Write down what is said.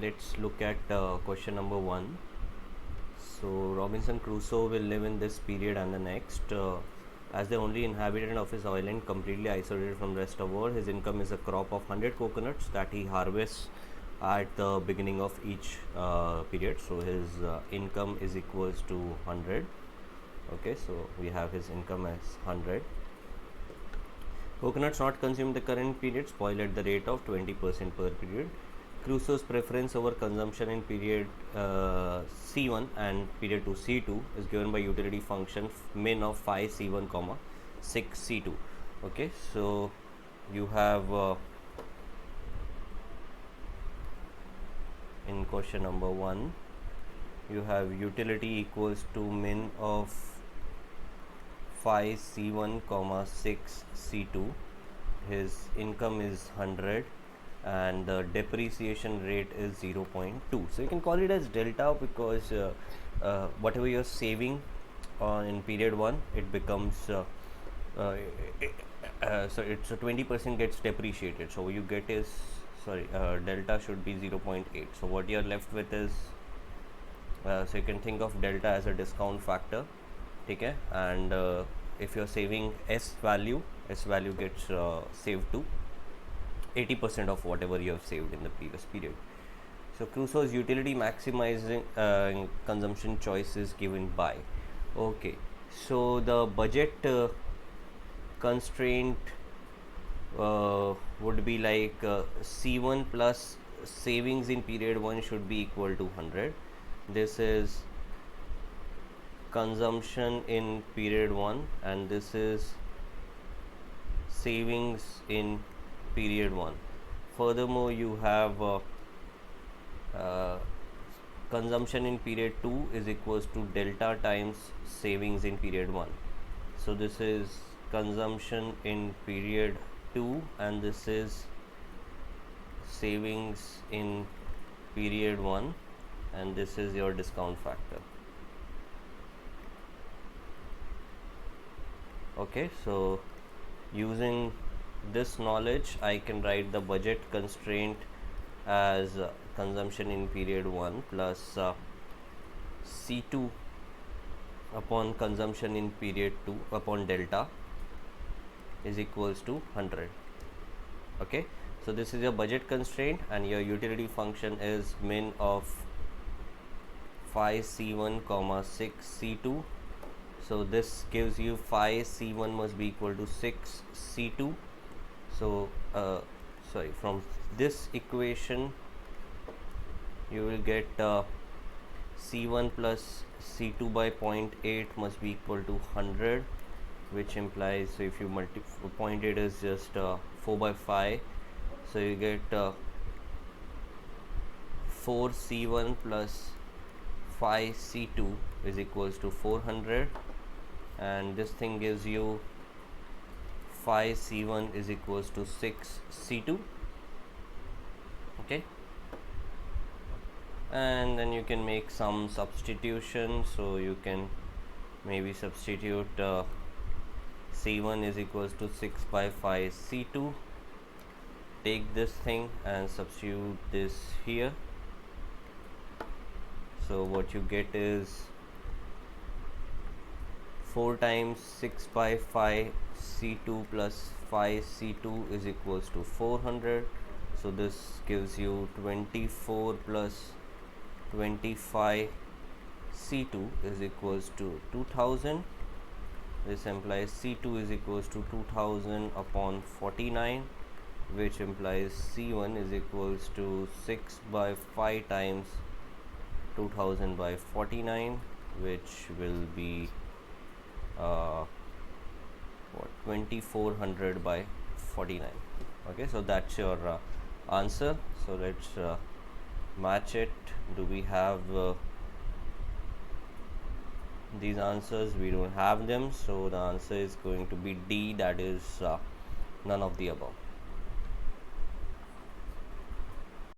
let's look at question number 1. So Robinson Crusoe will live in this period and the next. As the only inhabitant of his island, completely isolated from the rest of the world, his income is a crop of 100 coconuts that he harvests at the beginning of each period. So his income is equals to 100. Okay, so we have his income as 100. Coconuts not consumed in the current period spoil at the rate of 20% per period. Crusoe's preference over consumption in period C1 and period 2 C2 is given by utility function min of 5 C1 comma 6 C2. Okay, so you have in question number 1 you have utility equals to min of 5 C1 comma 6 C2. His income is 100 and the depreciation rate is 0.2. So you can call it as delta because whatever you're saving in period 1, it becomes so it's 20% gets depreciated. So what you get is delta should be 0.8. So what you're left with is so you can think of delta as a discount factor. Okay, and if you're saving S value gets saved to 80% of whatever you have saved in the previous period. So Crusoe's utility maximizing consumption choice is given by. Okay, so the budget constraint would be like C1 plus savings in period 1 should be equal to 100. This is consumption in period 1 and this is savings in period 1. Furthermore, you have consumption in period 2 is equals to delta times savings in period 1. So this is consumption in period 2 and this is savings in period 1 and this is your discount factor. Okay, so using this knowledge I can write the budget constraint as consumption in period 1 plus C2 upon consumption in period 2 upon delta is equals to 100. Okay, so this is your budget constraint and your utility function is min of 5 C1 comma 6 C2. So this gives you 5 C1 must be equal to 6 C2. So from this equation you will get C1 plus C2 by 0.8 must be equal to 100, which implies, so if you multiply 0.8 is just 4 by 5, so you get 4 C1 plus 5 C2 is equals to 400 and this thing gives you 5 C1 is equals to 6 C2. Okay, and then you can make some substitution, so you can maybe substitute C1 is equals to 6 by 5 C2. Take this thing and substitute this here. So what you get is 4 times 6 by 5 C2 plus 5 C2 is equals to 400. So this gives you 24 plus 25 C2 is equals to 2000. This implies C2 is equals to 2000 upon 49, which implies C1 is equals to 6 by 5 times 2000 by 49, which will be 2400 by 49. Okay, so that's your answer. So let's match it. Do we have these answers? We don't have them, so the answer is going to be D, that is none of the above.